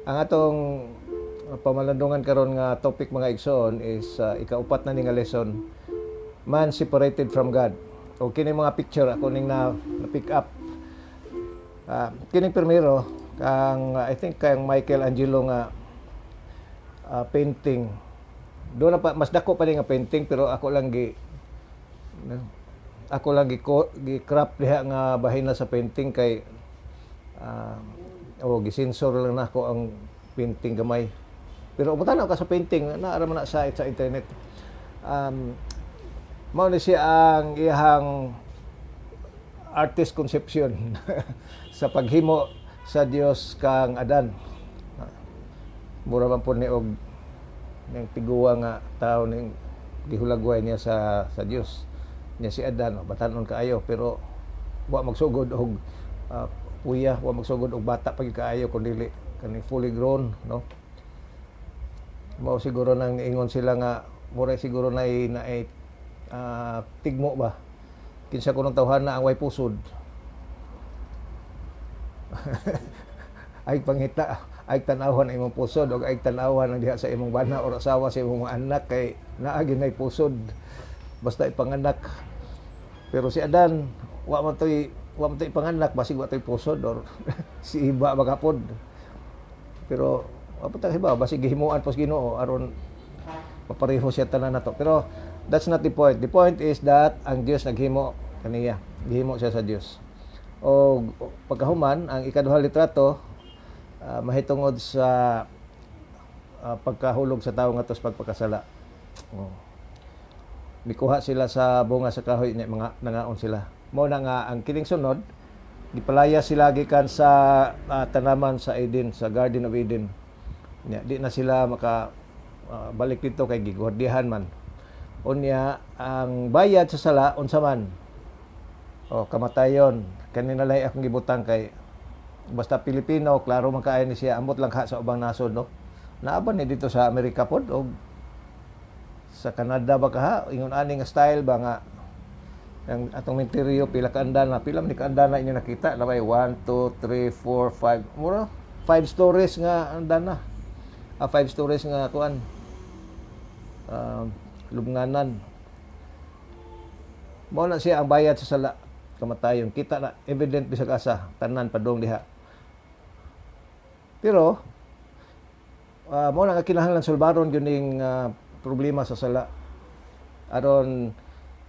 Ang atong pamalandungan karon nga topic mga igsoon is ikaupat na ni nga lesson, man separated from God. O kini mga picture ako ning na pick up. Kining primero kang I think kang Michelangelo nga painting. Doon na pa, mas dako pa ni nga painting pero ako lang gi-craft diha nga bahina sa painting kay gisensor lang na ako ang painting gamay. Pero umutanaw ka sa painting, naara man na sa internet. Mao ni siya ang iyang artist conception sa paghimo sa Dios kang Adan. Mura man po ni og ng tiguwa nga tao ning gihulagway niya sa Dios. Niya si Adan, batanon kaayo pero wa magsugod og puya, wa magsugod og bata pag kaayo kun dili kani fully grown, no? Mao siguro nang ingon sila nga mura siguro na tigmo ba kinsa kunong tawhana ang way pusod. Ay pangita, ay tanawhan ang imong pusod o ay tanawhan ang diha sa imong bana o asawa sa imong anak kay naa ginay pusod basta ipanganak. Pero si Adan wa man toy panganak basig wa toy pusod or si iba magapod. Pero apa ta hibaw basig gihimuan pos Ginoo aron mapareho siya tanan nato. Pero that's not the point. The point is that ang Dios naghimo kaniya. Gihimo siya sa Dios. O pagkahuman ang ikaduhang litrato mahitungod sa pagkahulog sa tawo ngadto sa pagpakasala. Mikuha sila sa bunga sa kahoy niya, mga nangaon sila. Mao na nga ang kining sunod gipalaya sila gikan sa tanaman sa Eden, sa Garden of Eden. Di na sila maka balik dito kay gigwardiyahan man. Unya ang bayad sa sala unsa man? Kamatayon. Kanina lay akong gibutang kay basta Pilipino, klaro man kaayo ni siya, ambot lang ka sa ubang nasod, no? Naaban ni dito sa Amerika pod o sa Canada ba ka ingon ani nga style ba nga ang atong menteryo pila ka andana, pila man ni ka andana inyo nakita, labay 1 2 3 4 5 mura 5 stories nga andana. 5 stories nga kuan lubnganan. Mao na siya ang bayad sa sala, kamatayon. Kita na evident bisag asa tanan padong diha. Pero mao na nga kinahanglan sulbaron gyud problema sa sala aron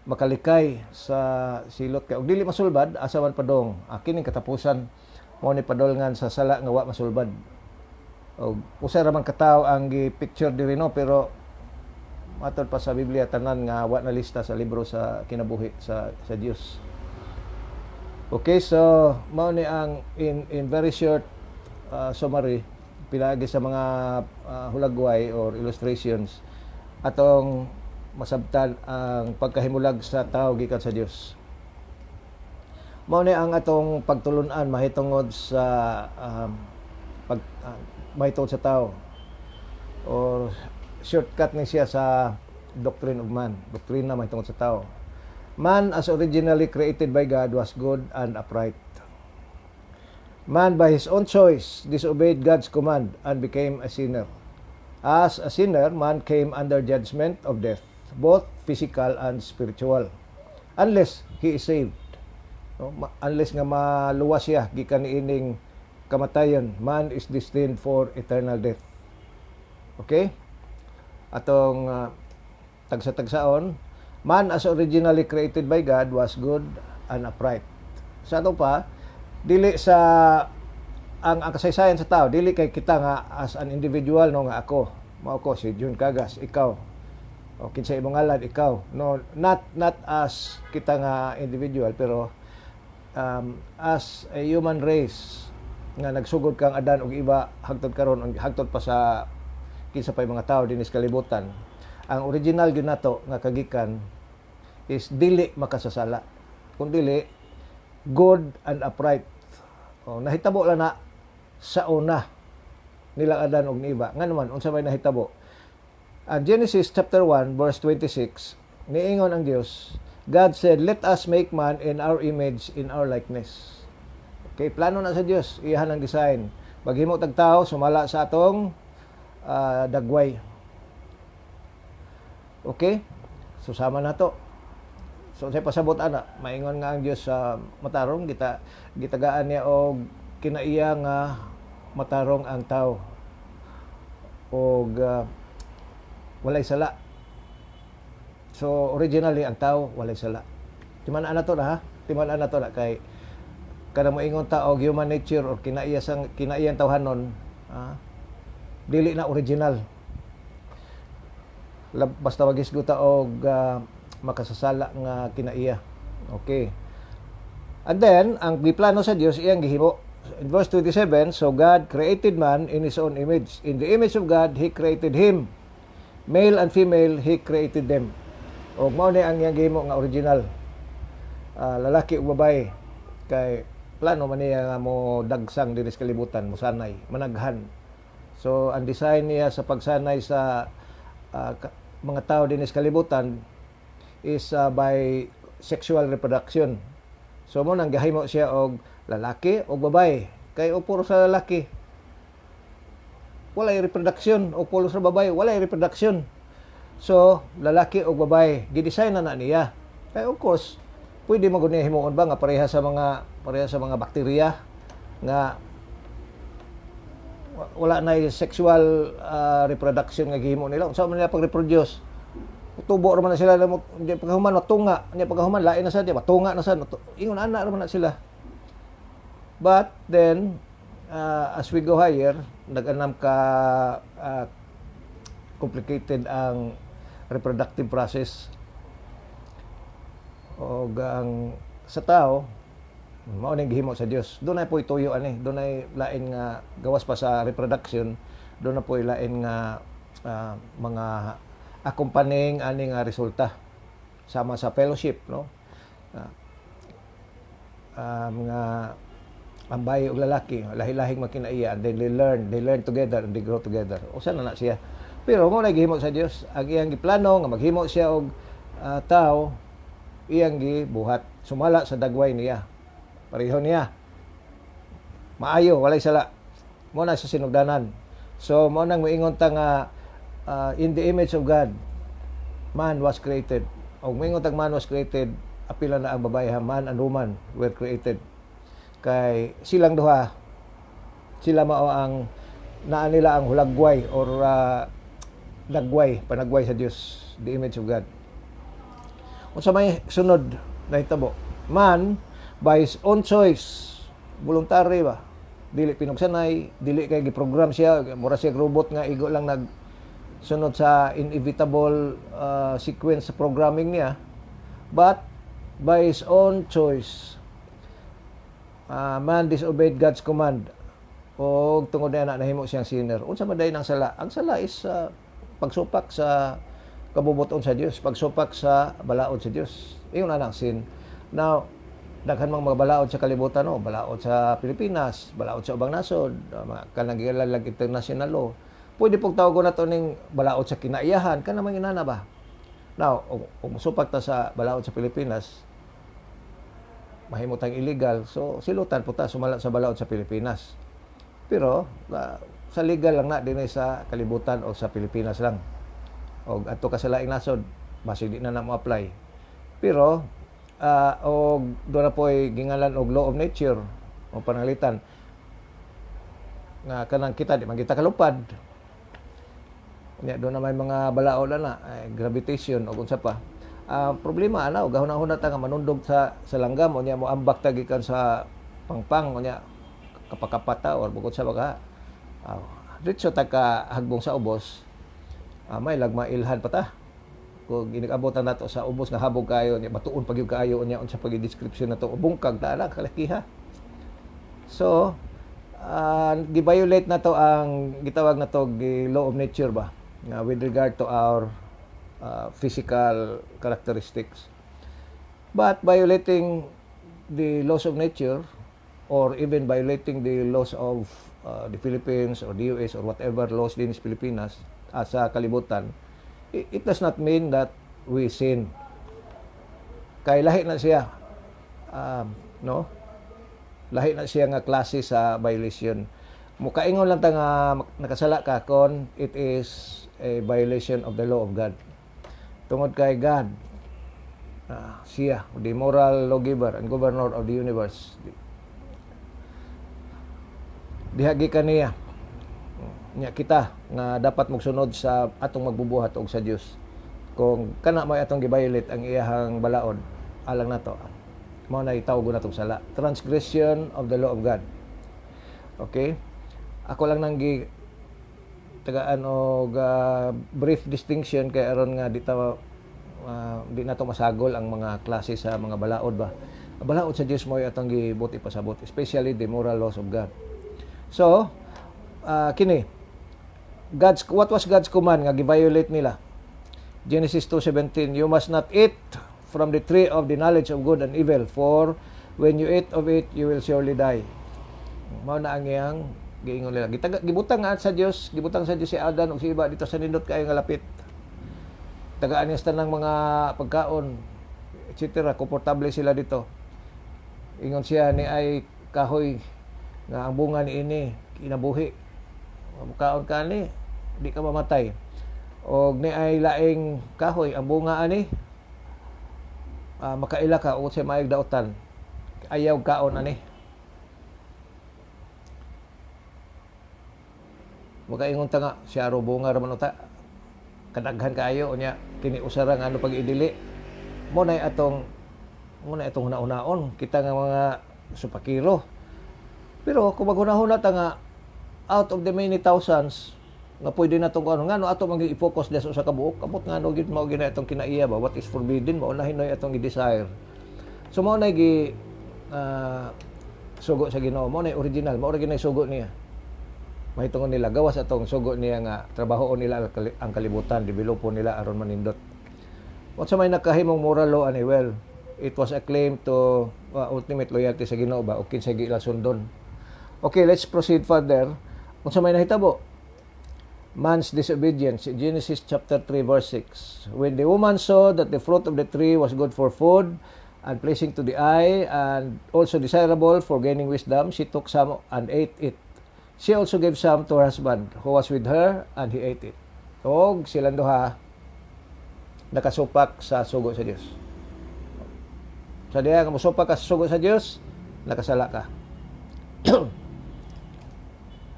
makalikay sa silot kay og dili masulbad asa man padong kining katapusan mao ni padolngan sa sala nga wa masulbad. Og usa ra man katawo ang gi-picture diri no, pero matod pa sa Biblia tanan nga wa na lista sa libro sa kinabuhi sa Dios. Okay, so mao ni ang in very short summary pilagi sa mga hulagway or illustrations atong masabtan ang pagkahimulag sa tao gikan sa Dios. Mao ni ang atong pagtulun-an mahitungod sa mahitungod sa tao or shortcut ni siya sa doctrine of man, doktrina mahitungod sa tao. Man as originally created by God was good and upright. Man by his own choice disobeyed God's command and became a sinner. As a sinner, man came under judgment of death, both physical and spiritual, unless he is saved. No? Unless nga maluwas siya gikan niining kamatayon, man is destined for eternal death. Okay? Atong tagsa-tagsaon, man as originally created by God was good and upright. Sa ato pa, dili sa ang kasaysayan sa tao, dili kay kita nga as an individual no nga ako, mao ko si June Cagas, ikaw o kinsa imong ngalan, ikaw, no, not as kita nga individual pero as a human race nga nagsugod kang Adan og iba hangtod karon, hangtod pa sa kinsa pay mga tao dinis kalibutan. Ang original gyud nato nga kagikan is dili makasasala, kun dili good and upright. Nahitabo lang na sa una nila Adan og niba. Nga naman unsa may nahitabo? Genesis chapter 1 verse 26, niingon ang Dios, God said, "Let us make man in our image, in our likeness." Okay, plano na sa Dios, iyahan ang design. Paghimo tag tao sumala sa atong dagway. Okay? So sama na to. So sa pasabot ana, maingon nga ang Dios sa matarong gitagaan niya og kinaiya nga matarong ang tao og walay sala. So originally ang tao walay sala. Timan-an na to na ha. Timan-an na to na kay kada mo ingon ta og human nature or kinaiyang tawhanon, dili na original. Basta magisgo ta og makasasala nga kinaiya. Okay. And then ang giplano sa Dios iyang gihimo. In verse 27, so God created man in His own image. In the image of God, He created him. Male and female, He created them. O mao ni ang iyang gihimo nga original. Lalaki ug babae. Kay plano man niya nga mo dagsang dinhi sa kalibutan, mo sanay, managhan. So ang design niya sa pagsanay sa mga tao dinhi sa kalibutan is by sexual reproduction. So mo nang gahimo siya og lalaki o babae. Kay o puro sa lalaki walay reproduction, o puro sa babae walay reproduction. So lalaki o babae gidesign na niya. Kay of course pwede magud niya himuon ba nga pareha sa mga bakterya nga wala na sexual reproduction nga gihimo nila. Unsa man nila pag-reproduce? Tubo ra man na sila, di paghuman matunga, ni paghuman lain na sa di matunga na sa ingon ana ra man na sila. But then as we go higher, nag-anam ka complicated ang reproductive process. O ang sa tao mao ning gihimo sa Dios. Doon na po'y tuyo ani, doon ay lain nga gawas pa sa reproduction, doon na po'y lain nga mga accompanying ani nga resulta sama sa fellowship, no? Mga ang bayi ug lalaki lahi-lahing makinaiya, and then they learn together and they grow together. Usa na siya. Pero mo na gihimo sa Dios, ang iyang giplano nga maghimo siya og tao, iyang gibuhat sumala sa dagway niya. Pareho niya. Maayo, walay sala. Mo na sa sinugdanan. So mo nang moingon ta nga in the image of God man was created. Og moingon tag man was created, apila na ang babae, man and woman were created. Kay silang duha, sila mao ang naa nila ang hulagway or panagway sa Dios, the image of God. Unsa may sunod na hitabo? Man by his own choice, voluntary ba? Dili pinugsanay, dili kay giprogram siya, mura siya robot nga igo lang sunod sa inevitable sequence sa programming niya. But by his own choice, man disobeyed God's command. O tungod na nahimo siyang sinner. Unsa man day nang sala? Ang sala is pagsupak sa kabubuton sa Dios, pagsupak sa balaod sa Dios. Iyon na ang sin. Now, daghan mga balaod sa kalibutan, no? Balaod sa Pilipinas, balaod sa ubang nasod, kanang gilalag international law. Pwede pong tawag na ito ning balaod sa kinaiyahan, ka naman inana ba? Now, kung supak ta sa balaod sa Pilipinas, mahimutang illegal, so silutan po ta sumala sa balaod sa Pilipinas. Pero, sa legal lang na, din sa kalibutan o sa Pilipinas lang. O ato ka sa laing nasod, basi di na mo apply. Pero, o doon na po'y gingalan og law of nature o pananglitan nga kanang kita di man kita kalupad. Nya doon na may mga balaod na gravitation o unsa pa. Problema ana og gahuna-huna ta nga manundog sa langgam o nya mo ambak ta gikan sa pangpang o nya kapakapata or bukod sa baga. Diretso ta ka hagbong sa ubos. May lagma ilhan pa ta. Kung ginagabotan nato sa ubos nga habog kayo, matuon pag yung kayo niya unsa pag description nato bungkag ta lang kalakiha. So gi-violate nato ang gitawag nato law of nature ba nga with regard to our physical characteristics. But violating the laws of nature or even violating the laws of the Philippines or the US or whatever laws din sa Pilipinas sa kalibutan, it does not mean that we sin. Kay lahi na siya, no? Lahi na siya nga klase sa violation. Mukaingon lang ta nga nakasala ka kon it is a violation of the law of God. Tungod kay God, siya, the moral lawgiver and governor of the universe. Dihagi kaniya nya kita nga dapat magsunod sa atong magbubuhat og sa Dios. Kung kana may atong giviolate ang iyahang balaod, alang nato. Mao na itawag natong sala. Transgression of the law of God. Okay? Ako lang nang tagaan og brief distinction kay aron nga di nato masagol ang mga klase sa mga balaod ba. Balaod sa Dios mo atong gibuti pasabot, especially the moral laws of God. So, kini what was God's command nga gi-violate nila? Genesis 2:17, you must not eat from the tree of the knowledge of good and evil, for when you eat of it, you will surely die. Mao na ang iyang giingon nila. Gibutang sa Dios si Adan ug si Eva dito sa nindot kaayo nga lapit. Tagaan niya sa tanang mga pagkaon, etc. Komportable sila dito. Ingon siya ni ay kahoy nga ang bunga ni ini kinabuhi. Kaon ka ni, di ka mamatay. Og ni ay laing kahoy ang bunga ani makaila ka o sa maayong daotan. Ayaw kaon ani. Makaingon ta nga siya ro bunga ra man uta. Kadaghan kaayo unya kini usara nga ano pag idili. Mo na itong una-unaon kita nga mga supakiro. Pero kung maghunahuna ta nga out of the many thousands nga pwede na itong ano, nga no ato mang i-focus des sa kabuok, kapot nga no gid mao gina itong kinaiya ba, what is forbidden, maunahin no itong i-desire. So mao na sugo sa Ginoo, mao na original, mao ra ginay sugo niya. Mahitungon nila gawas atong sugo niya nga trabahoon nila ang kalibutan, developon nila aron manindot. What sa may nakahimong moral law ani, well, it was a claim to ultimate loyalty sa Ginoo ba o kinsa gila sundon. Okay, let's proceed further. Unsa may nahitabo? Man's disobedience. Genesis chapter 3 verse 6. When the woman saw that the fruit of the tree was good for food and pleasing to the eye and also desirable for gaining wisdom, she took some and ate it. She also gave some to her husband who was with her and he ate it. Og silang duha nakasupak sa sugo sa Dios. Sa diha nga mosupak ka sa sugo sa Dios, nakasala ka.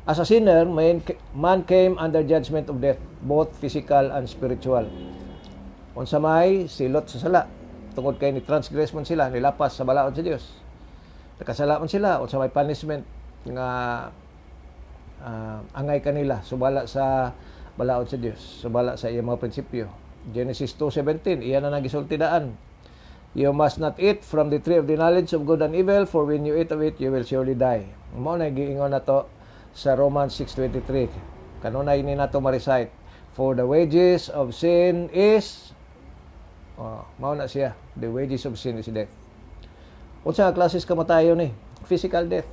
As a sinner, man came under judgment of death, both physical and spiritual. Unsa may silot sa sala, tungod kay ni transgress man sila, nilapas sa balaod sa Dios. Nakasala man sila, unsa may punishment nga angay kanila subala sa balaod sa Dios, subala sa iyang mga prinsipyo. Genesis 2:17, iyan na nagisultidaan. You must not eat from the tree of the knowledge of good and evil, for when you eat of it, you will surely die. Mao na giingon nato sa Romans 6:23. Kanunay ni nato ma-recite, for the wages of sin is mao na siya, the wages of sin is death. Unsa nga klases kamatayon ni? Physical death.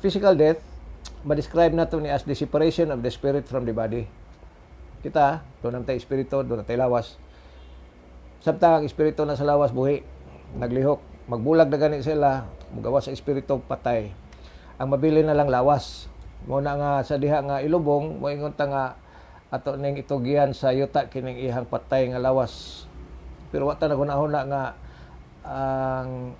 Physical death ma-describe nato ni as the separation of the spirit from the body. Kita, doon naman espiritu, doon naman lawas. Samtang ang espiritu na sa lawas buhi, naglihok, magbulag na gani sila, magawas sa espiritu patay. Ang mabili na lang lawas. Muna nga sa diha nga ilubong, moingon ta nga ato ning itugian sa yuta kining ihang patay nga lawas. Pero wa ta nagunahuna nga ang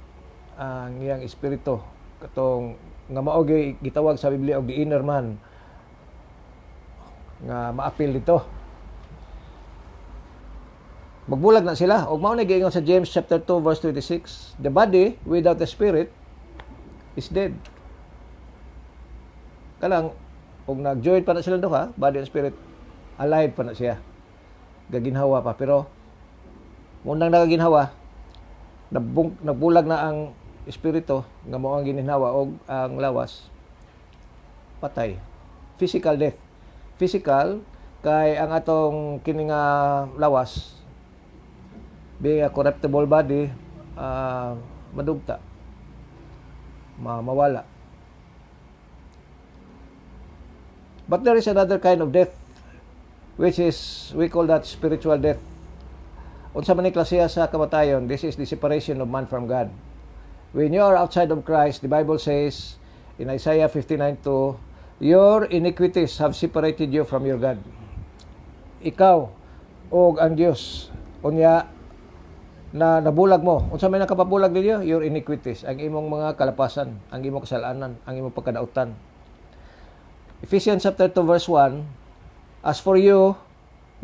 iyang espiritu katong nga mao gitawag sa Biblia og the inner man nga maapil dito. Magbulag na sila. Og mao na giingon sa James chapter 2 verse 26, the body without the spirit is dead. Kalang og nag-join pa na sila duha, body and spirit, alive pa na siya. Gaginhawa pa pero munang nagaginhawa, nagbulag na ang espiritu nga mao ang gininhawa og ang lawas patay. Physical death. Physical kay ang atong kini nga lawas being a corruptible body, madugta, mawala. But there is another kind of death, which is, we call that spiritual death. Unsa man ni klase sa kamatayon, this is the separation of man from God. When you are outside of Christ, the Bible says in Isaiah 59:2, Your iniquities have separated you from your God. Ikaw og ang Dios unya na nabulag mo. Unsa may nakapabulag ninyo? Your iniquities, ang imong mga kalapasan, ang imong kasalanan, ang imong pagkadautan. Ephesians chapter 2 verse 1, as for you,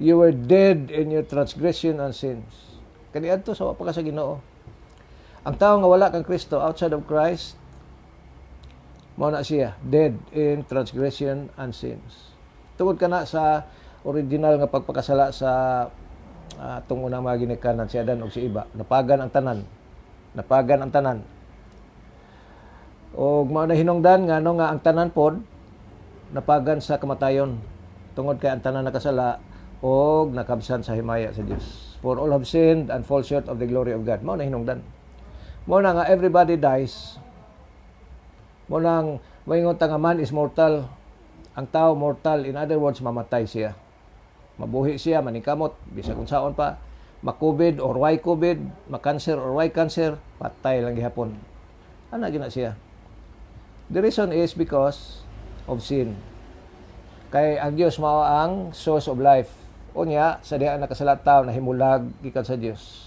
you were dead in your transgression and sins. Kaniadto sa wa pa ka sa Ginoo. Ang tao nga wala kang Kristo, outside of Christ, mao na siya, dead in transgression and sins. Tungod kana sa original nga pagpakasala sa atong unang mga ginikanan, si Adan o si Iba, napagan ang tanan. Napagan ang tanan. O mao na hinungdan nga no nga ang tanan pod napagan sa kamatayon. Tungod kay ang tanan nakasala o nakabsan sa himaya sa Dios. For all have sinned and fall short of the glory of God. Mao na hinungdan. Mao na nga everybody dies. Mao nang maingon ta nga man is mortal. Ang tao mortal, in other words, mamatay siya. Mabuhi siya, manikamot, bisag unsaon pa, ma-COVID or why COVID, ma-cancer or why cancer, patay lang gihapon. Ana gina siya. The reason is because of sin. Kay ang Dios mao ang source of life. Unya sa diha nakasalat tawo nahimulag gikan sa Dios.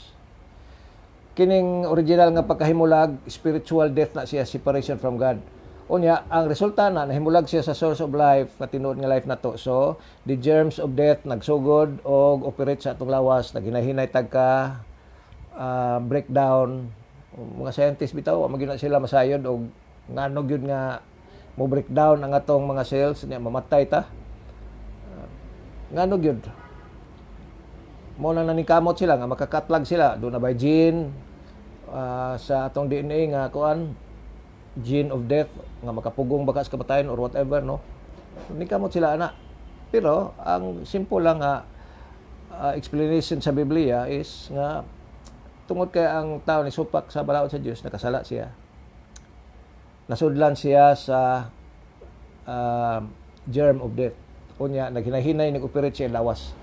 Kining original nga pagkahimulag, spiritual death na siya, separation from God. Unya, ang resulta na, nahimulag siya sa source of life, katinuod nga life na to. So, the germs of death nagsugod o operate sa atong lawas, naginahinay tagka, breakdown. Mga scientists bitaw, magina sila masayod o ngano gyud nga mo breakdown ang atong mga cells, niya mamatay ta. Ngano gyud. Mo lang naningkamot sila nga makakatlag sila, do na by gene sa atong DNA nga kuan gene of death nga makapugong baka sa kamatayon or whatever, no? Nikamot sila ana. Pero ang simple lang nga explanation sa Biblia is nga tungod kay ang tao ni supak sa balaod sa Dios, nakasala siya. Nasudlan siya sa germ of death. Unya naghinahinay nag-operate siya lawas.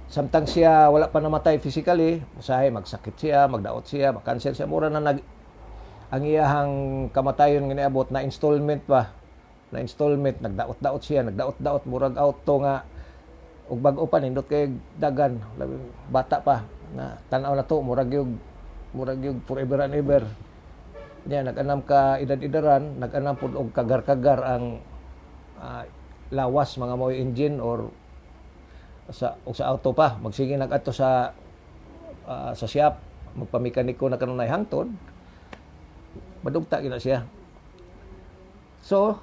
Samtang siya wala pa namatay physically, usahay magsakit siya, magdaot siya, makanser siya, mura na ang iyahang kamatayon nga niabot na installment pa. Na installment, nagdaot-daot siya, nagdaot-daot, murag auto nga ug bag-o pa nindot kay dagan, bata pa na tan-aw na to, murag yung forever and ever. Nya nag-anam ka edad-edaran, nag-anam pud og kagar-kagar ang lawas mga moy engine or sa auto pa, magsige nag-adto sa shop, magpamekaniko na kanunay hangtod. Madugta gina siya. So,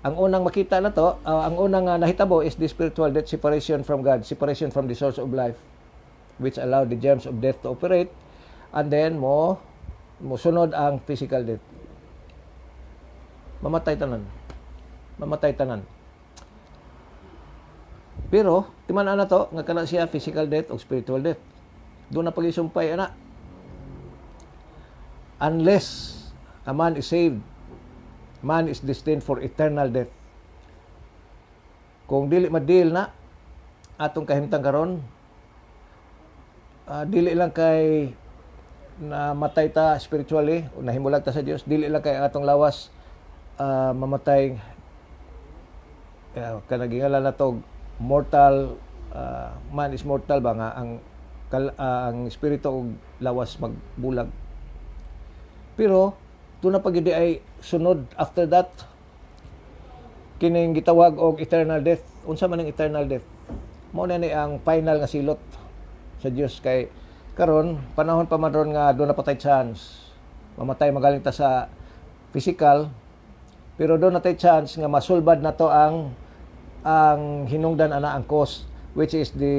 ang unang makita na to, ang unang nahitabo is the spiritual death, separation from God, separation from the source of life, which allowed the germs of death to operate, and then mo sunod ang physical death. Mamatay tanan. Mamatay tanan. Pero, timan na to, nga kana siya physical death o spiritual death. Doon na pag-isumpay, ana. Unless a man is saved, man is destined for eternal death. Kung dili madil na atong kahimtang karon, dili lang kay na matay ta spiritually, o nahimulag ta sa Dios, dili lang kay atong lawas mamatay, kanagingala na to mortal, man is mortal ba nga ang espiritu og lawas magbulag. Pero doon na pagidi ay sunod after that kining gitawag og eternal death. Unsa man ang eternal death? Mao na ni ang final nga silot sa Dios kay karon panahon pa man ron nga doon na patay chance mamatay magaling ta sa physical, pero doon na tay chance nga masulbad na to ang hinungdan ana ang cause, which is the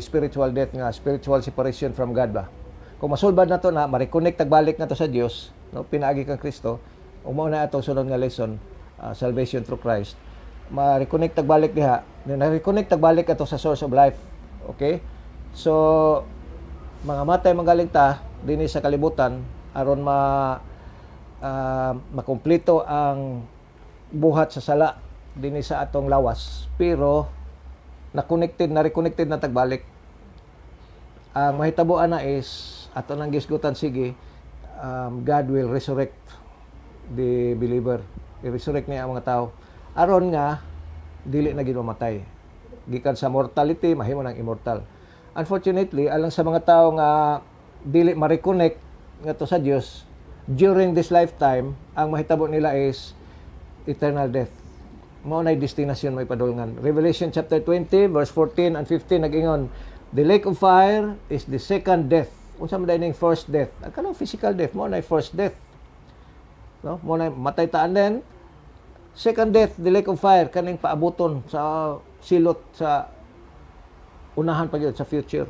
spiritual death, nga spiritual separation from God ba. Kung masulbad na to na ma-reconnect tagbalik na to sa Dios, no, pinaagi kang Kristo, mao na atong sunod nga lesson, salvation through Christ. Ma-reconnect tagbalik diha, na-reconnect tagbalik ato sa source of life. Okay? So mga matay magaling ta dinhi sa kalibutan aron makumpleto ang buhat sa sala dinhi sa atong lawas, pero na-reconnected na tagbalik. Ang mahitaboan na is ato nang gisgutan sige, God will resurrect the believer. I-resurrect niya ang mga tao. aron nga dili na gid mamatay. Gikan sa mortality mahimo nang immortal. Unfortunately, alang sa mga tao nga dili ma-reconnect ngadto sa Dios during this lifetime, ang mahitabo nila is eternal death. Mao nay destinasyon may padulngan. Revelation chapter 20 verse 14 and 15 nag-ingon, the lake of fire is the second death. Unsa man ning first death? Ang kanang physical death mo nay first death. No? Mo nay matay taan din. Second death, the lake of fire kaning paabuton sa silot sa unahan pa gyud sa future.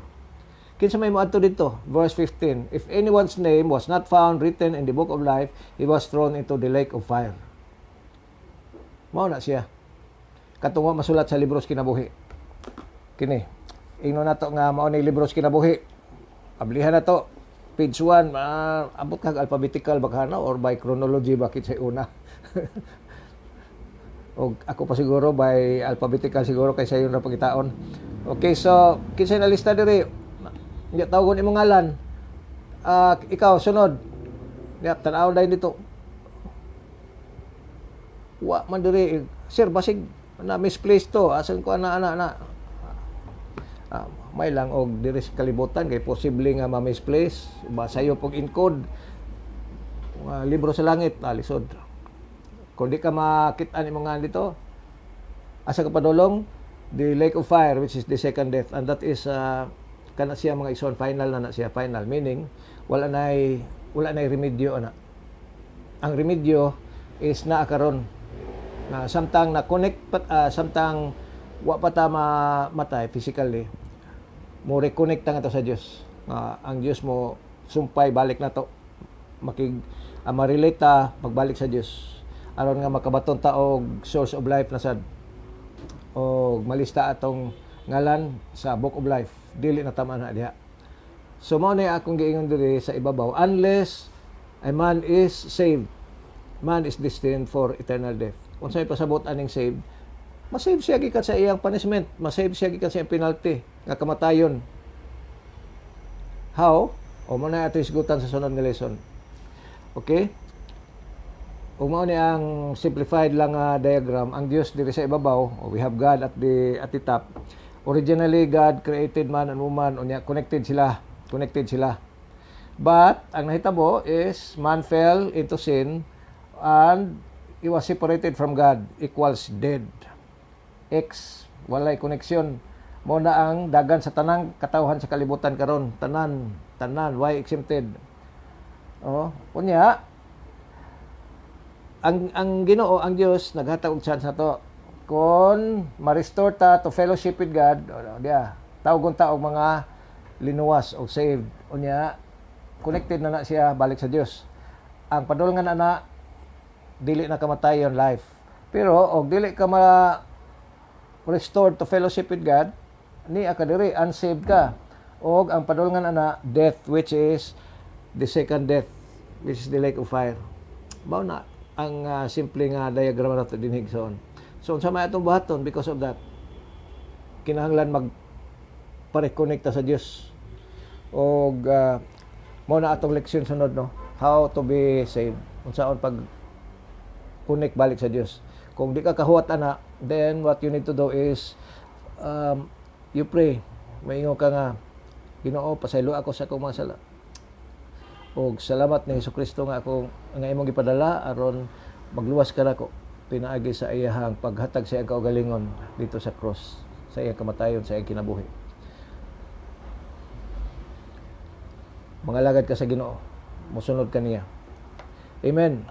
Kinsa may moadto dito? Verse 15. If anyone's name was not found written in the book of life, he was thrown into the lake of fire. Mao na siya. Katong masulat sa libros kinabuhi. Kini. Ingno nato nga mao ni libros kinabuhi. Ablihan na to. Page 1, abot kag alphabetical baghana or by chronology bakit sa una. O ako pa siguro by alphabetical siguro kaysa yun na pagkitaon. Okay, so kinsa na lista diri? Nya tawgon imong ngalan. Ikaw sunod. Ya tan-aw dai dito. Wa man diri, sir basig na misplaced to. Asan ko ana. May lang og diri sa kalibutan kay posible nga ma-misplace. Basayo pog encode. Libro sa langit, lisod. Kung di ka makit-an imong nga dito, asa ka padulong? The lake of fire, which is the second death, and that is kana siya mga ison final na siya, final meaning wala nay remedyo ana. Ang remedyo is naa karon na samtang na connect samtang wa pa ta matay physically, mo reconnect ta nga sa Dios. Ang Dios mo sumpay balik na to, ma-relate ta pagbalik sa Dios aron nga makabaton ta og source of life na sad, o malista atong ngalan sa book of life, dili na tama na diha. So mao na akong giingon diri sa ibabaw, unless a man is saved, man is destined for eternal death. Unsay pasabot aning saved? Masave siya gikan sa iyang punishment, masave siya gikan sa iyang penalty nga kamatayon. How? O mo na ato isgutan sa sunod nga lesson. Okay? Kung mao ni ang simplified lang diagram, ang Dios diri sa ibabaw, we have God at the top. Originally, God created man and woman, unya connected sila. But ang nahitabo is man fell into sin and he was separated from God, equals dead. X, walay connection. Mao na ang dagan sa tanang katawhan sa kalibutan karon, tanan, why exempted. Unya ang Ginoo, ang Dios naghatag og chance nato kon ma-restore ta to fellowship with God, tawgon ta og mga linuwas o saved. Unya connected na siya balik sa Dios. Ang padulngan ana dili na kamatayon life. Pero og dili ka restored to fellowship with God, ni ka diri unsaved ka. Og ang padulngan ana death, which is the second death, which is the lake of fire. Mao na ang simple nga diagram nato dinhig son. So unsa may atong buhaton because of that? Kinahanglan magpa-reconnect sa Dios. Og mao na atong leksyon sunod, no? How to be saved. Unsaon pag connect balik sa Dios. Kung di ka kahuwat ana, then what you need to do is you pray. Maingon ka nga, Ginoo, pasaylo ako sa akong mga sala. Og salamat ni Hesukristo nga nga imong gipadala aron magluwas ka nako pinaagi sa iyahang paghatag sa iyang kaugalingon dito sa cross, sa iyang kamatayon, sa iyang kinabuhi. Mangalagad ka sa Ginoo, mosunod ka niya. Amen.